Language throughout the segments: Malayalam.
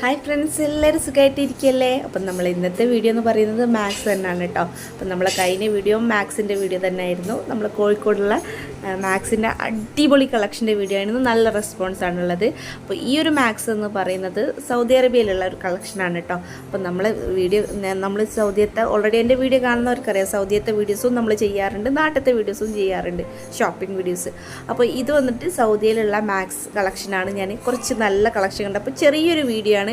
ഹായ് ഫ്രണ്ട്സ്, എല്ലാവരും സുഖമായിട്ടിരിക്കുകയല്ലേ? അപ്പം നമ്മൾ ഇന്നത്തെ വീഡിയോ എന്ന് പറയുന്നത് മാത്സ് തന്നെയാണ് കേട്ടോ. അപ്പം നമ്മളെ കഴിഞ്ഞ വീഡിയോ മാത്സിൻ്റെ വീഡിയോ തന്നെ ആയിരുന്നു. നമ്മൾ കോഴിക്കോടുള്ള മാത്സിൻ്റെ അടിപൊളി കളക്ഷൻ്റെ വീഡിയോ ആയിരുന്നു. നല്ല റെസ്പോൺസാണുള്ളത്. അപ്പോൾ ഈ ഒരു മാത്സ് എന്ന് പറയുന്നത് സൗദി അറേബ്യയിലുള്ള ഒരു കളക്ഷനാണ് കേട്ടോ. അപ്പം നമ്മൾ സൗദിയത്തെ ഓൾറെഡി എൻ്റെ വീഡിയോ കാണുന്നവർക്കറിയാം, സൗദിയത്തെ വീഡിയോസും നമ്മൾ ചെയ്യാറുണ്ട്, നാട്ടിലത്തെ വീഡിയോസും ചെയ്യാറുണ്ട്, ഷോപ്പിംഗ് വീഡിയോസ്. അപ്പോൾ ഇത് വന്നിട്ട് സൗദിയിലുള്ള മാത്സ് കളക്ഷനാണ്. ഞാൻ കുറച്ച് നല്ല കളക്ഷൻ കണ്ടു. അപ്പോൾ ചെറിയൊരു വീഡിയോ ആണ്,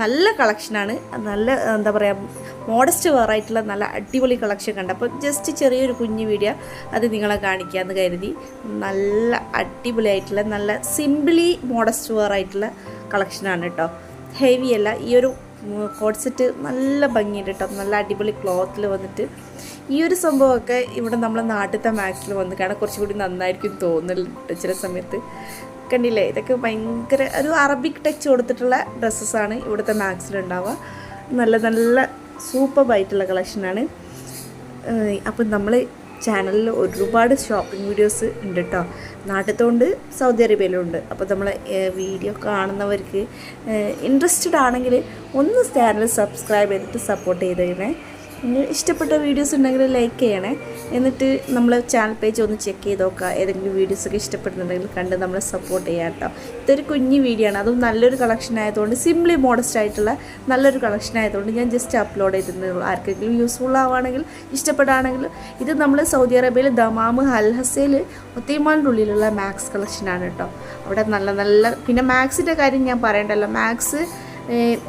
നല്ല കളക്ഷനാണ്, നല്ല എന്താ പറയുക, മോഡസ്റ്റ് വെയറായിട്ടുള്ള നല്ല അടിപൊളി കളക്ഷൻ കണ്ടു. അപ്പോൾ ജസ്റ്റ് ചെറിയൊരു കുഞ്ഞു വീഡിയോ അത് നിങ്ങളെ കാണിക്കാമെന്ന് കരുതി. നല്ല അടിപൊളിയായിട്ടുള്ള നല്ല സിംപിളി മോഡസ്റ്റ് വെയറായിട്ടുള്ള കളക്ഷനാണ് കേട്ടോ. ഹെവി അല്ല. ഈ ഒരു കോഡ് സെറ്റ് നല്ല ഭംഗിയുണ്ട് കേട്ടോ. നല്ല അടിപൊളി ക്ലോത്തിൽ വന്നിട്ട് ഈ ഒരു സംഭവമൊക്കെ ഇവിടെ നമ്മളെ നാട്ടിലത്തെ മാക്സിൽ വന്ന് കാണാൻ കുറച്ചുകൂടി നന്നായിരിക്കും തോന്നുന്നുണ്ട് ചില സമയത്ത്. കണ്ടില്ലേ, ഇതൊക്കെ ഭയങ്കര ഒരു അറബിക് ടച്ച് കൊടുത്തിട്ടുള്ള ഡ്രസ്സസ്സാണ് ഇവിടുത്തെ മാക്സിലുണ്ടാവുക. നല്ല നല്ല സൂപ്പറായിട്ടുള്ള കളക്ഷനാണ്. അപ്പം നമ്മൾ ചാനലിൽ ഒരുപാട് ഷോപ്പിംഗ് വീഡിയോസ് ഉണ്ട് കേട്ടോ. നാട്ടിലത്തോണ്ട് സൗദി അറേബ്യയിലുണ്ട്. അപ്പോൾ നമ്മൾ വീഡിയോ കാണുന്നവർക്ക് ഇൻട്രസ്റ്റഡ് ആണെങ്കിൽ ഒന്ന് ചാനൽ സബ്സ്ക്രൈബ് ചെയ്തിട്ട് സപ്പോർട്ട് ചെയ്തേക്കണേ. ഇഷ്ടപ്പെട്ട വീഡിയോസ് ഉണ്ടെങ്കിൽ ലൈക്ക് ചെയ്യണേ. എന്നിട്ട് നമ്മൾ ചാനൽ പേജ് ഒന്ന് ചെക്ക് ചെയ്ത് നോക്കുക. ഏതെങ്കിലും വീഡിയോസൊക്കെ ഇഷ്ടപ്പെടുന്നുണ്ടെങ്കിൽ കണ്ട് നമ്മളെ സപ്പോർട്ട് ചെയ്യാം കേട്ടോ. ഇതൊരു കുഞ്ഞു വീഡിയോ ആണ്, അതും നല്ലൊരു കളക്ഷൻ ആയതുകൊണ്ട്, സിംപ്ലി മോഡസ്റ്റ് ആയിട്ടുള്ള നല്ലൊരു കളക്ഷൻ ആയതുകൊണ്ട് ഞാൻ ജസ്റ്റ് അപ്ലോഡ് ചെയ്തിരുന്നുള്ളൂ. ആർക്കെങ്കിലും യൂസ്ഫുൾ ആവുകയാണെങ്കിൽ, ഇഷ്ടപ്പെടുകയാണെങ്കിൽ. ഇത് നമ്മൾ സൗദി അറേബ്യയിൽ ദമാം അൽ ഹസയിൽ ഒത്തീമാൻ്റെ ഉള്ളിലുള്ള മാക്സ് കളക്ഷനാണ് കേട്ടോ. അവിടെ നല്ല നല്ല, പിന്നെ മാക്സിൻ്റെ കാര്യം ഞാൻ പറയണ്ടല്ലോ. മാക്സ്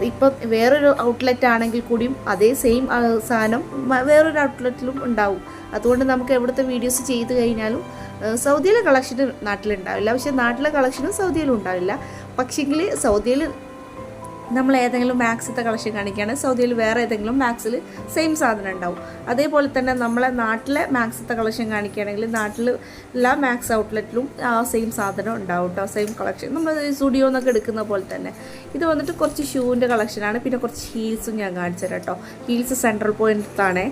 ഇപ്പം വേറൊരു ഔട്ട്ലെറ്റ് ആണെങ്കിൽ കൂടിയും അതേ സെയിം സാധനം വേറൊരു ഔട്ട്ലെറ്റിലും ഉണ്ടാവും. അതുകൊണ്ട് നമുക്ക് എവിടുത്തെ വീഡിയോസ് ചെയ്ത് കഴിഞ്ഞാലും സൗദിയിലെ കളക്ഷന് നാട്ടിലുണ്ടാവില്ല, പക്ഷേ നാട്ടിലെ കളക്ഷനും സൗദിയിലും ഉണ്ടാവില്ല. പക്ഷേങ്കിൽ സൗദിയിൽ നമ്മൾ ഏതെങ്കിലും മാക്സിത്തെ കളക്ഷൻ കാണിക്കുകയാണെങ്കിൽ സൗദിയിൽ വേറെ ഏതെങ്കിലും മാക്സിൽ സെയിം സാധനം ഉണ്ടാവും. അതേപോലെ തന്നെ നമ്മളെ നാട്ടിലെ മാക്സിത്തെ കളക്ഷൻ കാണിക്കുകയാണെങ്കിൽ നാട്ടിൽ എല്ലാ മാക്സ് ഔട്ട്ലെറ്റിലും ആ സെയിം സാധനം ഉണ്ടാവും കേട്ടോ, സെയിം കളക്ഷൻ. നമ്മൾ സ്റ്റുഡിയോ എന്നൊക്കെ എടുക്കുന്ന പോലെ തന്നെ. ഇത് വന്നിട്ട് കുറച്ച് ഷൂവിൻ്റെ കളക്ഷനാണ്. പിന്നെ കുറച്ച് ഹീൽസും ഞാൻ കാണിച്ചു തരാം കേട്ടോ. ഹീൽസ് സെൻട്രൽ പോയിൻ്റാണ്.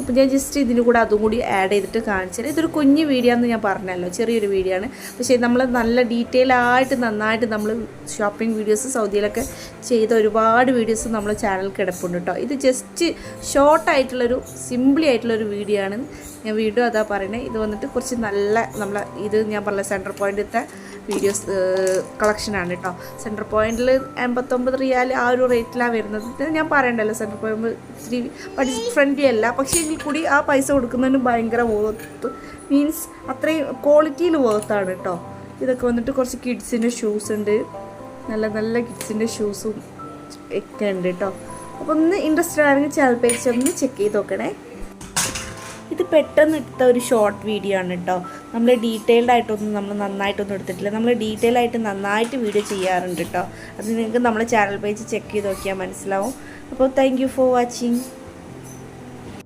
അപ്പോൾ ഞാൻ ജസ്റ്റ് ഇതിന് കൂടെ അതും കൂടി ആഡ് ചെയ്തിട്ട് കാണിച്ചു. ഇതൊരു കുഞ്ഞു വീഡിയോ എന്ന് ഞാൻ പറഞ്ഞല്ലോ, ചെറിയൊരു വീഡിയോ ആണ്. പക്ഷേ നമ്മൾ നല്ല ഡീറ്റെയിൽ ആയിട്ട് നന്നായിട്ട് നമ്മൾ ഷോപ്പിംഗ് വീഡിയോസ് സൗദിയിലൊക്കെ ചെയ്ത ഒരുപാട് വീഡിയോസ് നമ്മൾ ചാനലിൽ കിടപ്പുണ്ട് കേട്ടോ. ഇത് ജസ്റ്റ് ഷോർട്ടായിട്ടുള്ളൊരു സിംപിളി ആയിട്ടുള്ളൊരു വീഡിയോ ആണ്. ഞാൻ വീണ്ടും അതാ പറയുന്നത്. ഇത് വന്നിട്ട് കുറച്ച് നല്ല ഇത് ഞാൻ പറഞ്ഞ സെൻട്രൽ പോയിൻ്റത്തെ വീഡിയോസ് കളക്ഷനാണ് കേട്ടോ. സെൻട്രൽ പോയിൻറ്റിൽ 89 റിയാൽ ആ ഒരു റേറ്റിലാണ് വരുന്നത്. ഞാൻ പറയണ്ടല്ലോ, സെൻട്രൽ പോയിൻ്റ് ഇത്തിരി ബഡ്ജറ്റ് ഫ്രണ്ട്ലി അല്ല, പക്ഷേ എങ്കിൽ കൂടി ആ പൈസ കൊടുക്കുന്നതിന് ഭയങ്കര വർത്ത്, മീൻസ് അത്രയും ക്വാളിറ്റിയിൽ വർത്താണ് കേട്ടോ. ഇതൊക്കെ വന്നിട്ട് കുറച്ച് കിഡ്സിൻ്റെ ഷൂസ് ഉണ്ട്, നല്ല നല്ല കിഡ്സിൻ്റെ ഷൂസും ഒക്കെ ഉണ്ട് കേട്ടോ. അപ്പോൾ ഒന്ന് ഇൻട്രസ്റ്റഡ് ആണെങ്കിൽ ചാനൽ പേജ് ഒന്ന് ചെക്ക് ചെയ്ത് നോക്കണേ. ഇത് പെട്ടെന്ന് എടുത്ത ഒരു ഷോർട്ട് വീഡിയോ ആണ് കേട്ടോ. നമ്മൾ ഡീറ്റെയിൽഡ് ആയിട്ടൊന്നും നമ്മൾ നന്നായിട്ടൊന്നും എടുത്തിട്ടില്ല. നമ്മൾ ഡീറ്റെയിൽ ആയിട്ട് നന്നായിട്ട് വീഡിയോ ചെയ്യാറുണ്ട് കേട്ടോ. അത് നിങ്ങൾക്ക് നമ്മളെ ചാനൽ പേജ് ചെക്ക് ചെയ്ത് നോക്കിയാൽ മനസ്സിലാവും. അപ്പോൾ താങ്ക് യു ഫോർ വാച്ചിങ്.